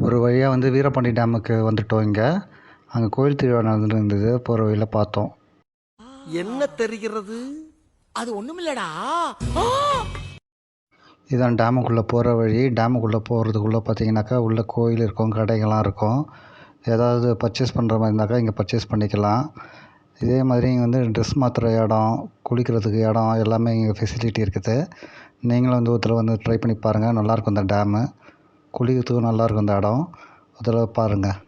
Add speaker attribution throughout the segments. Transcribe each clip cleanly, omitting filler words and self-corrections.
Speaker 1: ஒரு வழியாக வந்து வீரபாண்டி டேமுக்கு வந்துட்டோம். இங்கே அங்கே கோயில் திருவிழா நடந்துட்டு இருந்தது. போகிற வழியில் பார்த்தோம்.
Speaker 2: என்ன தெரிகிறது? அது ஒண்ணுமில்லடா.
Speaker 1: இதான் டேமுக்குள்ளே போகிற வழி. டேமுக்குள்ளே போகிறதுக்குள்ளே பார்த்தீங்கன்னாக்கா உள்ள கோயில் இருக்கும், கடைகள்லாம் இருக்கும். ஏதாவது பர்ச்சேஸ் பண்ணுற மாதிரி இருந்தாக்கா இங்கே பர்ச்சேஸ் பண்ணிக்கலாம். இதே மாதிரி இங்கே வந்து ட்ரெஸ் மாற்றுற இடம், குளிக்கிறதுக்கு இடம் எல்லாமே இங்கே ஃபெசிலிட்டி இருக்குது. நீங்களும் வந்து ஒரு தடவை வந்து ட்ரை பண்ணி பாருங்கள். நல்லாயிருக்கும் இந்த டேமு. குளிக்கிறதுக்கும் நல்லாயிருக்கும் இந்த இடம். ஒரு தடவை பாருங்கள்.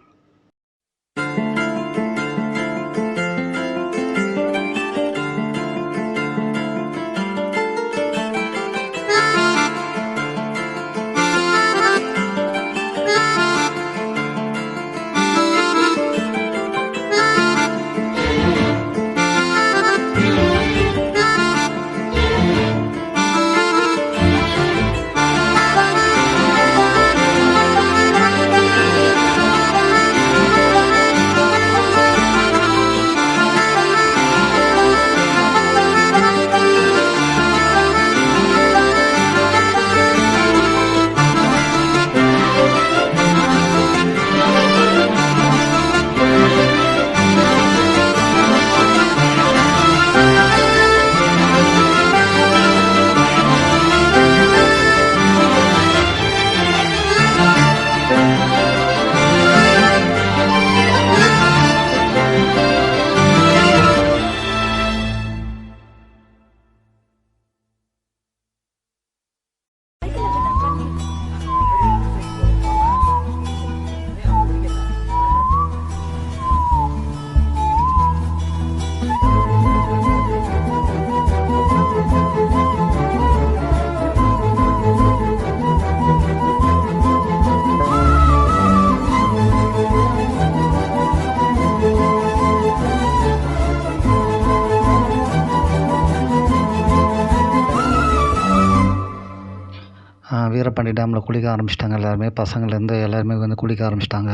Speaker 1: வீரபாண்டி டேமில் குளிக்க ஆரம்பிச்சிட்டாங்க எல்லாருமே. பசங்கள்லேருந்து எல்லாருமே வந்து குளிக்க ஆரம்பிச்சிட்டாங்க.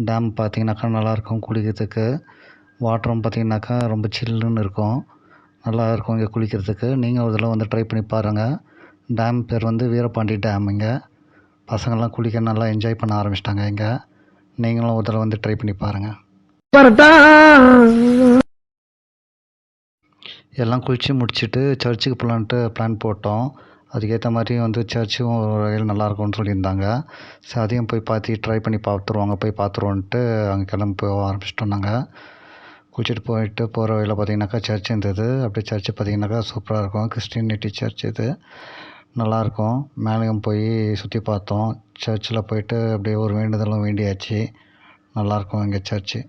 Speaker 1: டேம் பார்த்திங்கனாக்கா நல்லாயிருக்கும் குளிக்கிறதுக்கு. வாட்டரும் பார்த்திங்கனாக்கா ரொம்ப சில்லுன்னு இருக்கும். நல்லா இருக்கும் இங்கே குளிக்கிறதுக்கு. நீங்கள் ஒரு தடவை வந்து ட்ரை பண்ணி பாருங்கள். டேம் பேர் வந்து வீரபாண்டி டேம். இங்கே பசங்கள்லாம் குளிக்க நல்லா என்ஜாய் பண்ண ஆரம்பிச்சிட்டாங்க. இங்கே நீங்களும் ஒரு தடவை வந்து ட்ரை பண்ணி பாருங்கள். எல்லாம் குளித்து முடிச்சுட்டு சர்ச்சுக்கு போகலான்ட்டு பிளான் போட்டோம். அதுக்கேற்ற மாதிரி வந்து சர்ச்சும் ஒரு வகையில் நல்லாயிருக்கும்னு சொல்லியிருந்தாங்க. ஸோ அதையும் போய் பார்த்து ட்ரை பண்ணி பார்த்துருவோம். அங்கே போய் பார்த்துருவோன்ட்டு அங்கே கிளம்பி போக ஆரம்பிச்சிட்டோம். நாங்கள் குளிச்சுட்டு போயிட்டு போகிற வழியில் பார்த்திங்கனாக்கா சர்ச் இருந்தது. அப்படியே சர்ச்சு பார்த்திங்கனாக்கா சூப்பராக இருக்கும். கிறிஸ்டினிட்டி சர்ச் இது நல்லாயிருக்கும். மேலேயும் போய் சுற்றி பார்த்தோம். சர்ச்சில் போயிட்டு அப்படியே ஒரு வேண்டுதலும் வேண்டியாச்சு. நல்லாயிருக்கும் இங்கே சர்ச்சு.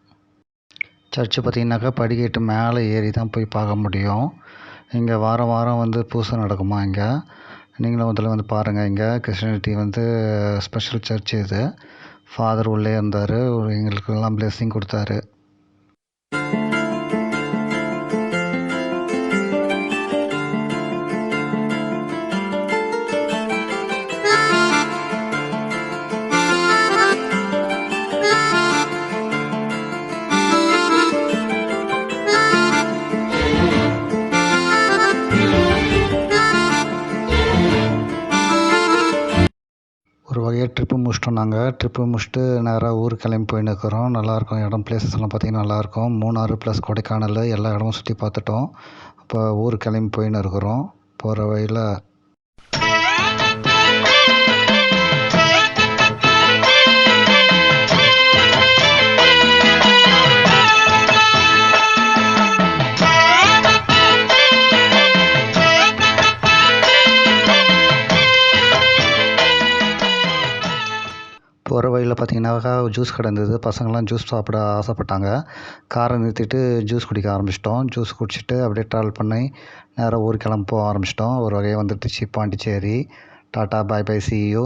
Speaker 1: சர்ச்சு பார்த்திங்கனாக்கா படிக்கட்டு மேலே ஏறி தான் போய் பார்க்க முடியும். இங்கே வாரம் வாரம் வந்து பூசை நடக்குமா இங்கே. நீங்களும் முதல்ல வந்து பாருங்கள். இங்கே கிறிஸ்டினிட்டி வந்து ஸ்பெஷல் சர்ச் இது. ஃபாதர் உள்ளே இருந்தார். எங்களுக்கெல்லாம் பிளெஸ்ஸிங் கொடுத்தாரு. ஒரு வகையாக ட்ரிப்பு முடிச்சிட்டோம். நாங்கள் ட்ரிப்பு முடிச்சுட்டு நேராக ஊருக்கு கிளம்பி போயின்னு இருக்கிறோம். நல்லாயிருக்கும் இடம். பிளேசஸ் எல்லாம் பார்த்திங்கன்னா நல்லாயிருக்கும். மூணாறு ப்ளஸ் கொடைக்கானல் எல்லா இடமும் சுற்றி பார்த்துட்டோம். இப்போ ஊருக்கு கிளம்பி போயின்னு இருக்கிறோம். போகிற வழியில் பார்த்திங்கனாக்கா ஜூஸ் கடை இருந்தது. பசங்கள்லாம் ஜூஸ் சாப்பிட ஆசைப்பட்டாங்க. காரை நிறுத்திட்டு ஜூஸ் குடிக்க ஆரம்பிச்சிட்டோம். ஜூஸ் குடிச்சிட்டு அப்படியே ட்ராவல் பண்ணி நேராக ஊருக்கு கிளம்ப போக ஆரம்பிச்சிட்டோம். ஒரு வகையாக வந்துடுச்சு Pondicherry. Tata, bye bye, see you.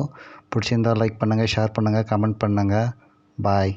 Speaker 1: பிடிச்சிருந்தால் லைக் பண்ணுங்கள், ஷேர் பண்ணுங்கள், கமெண்ட் பண்ணுங்கள். பாய்.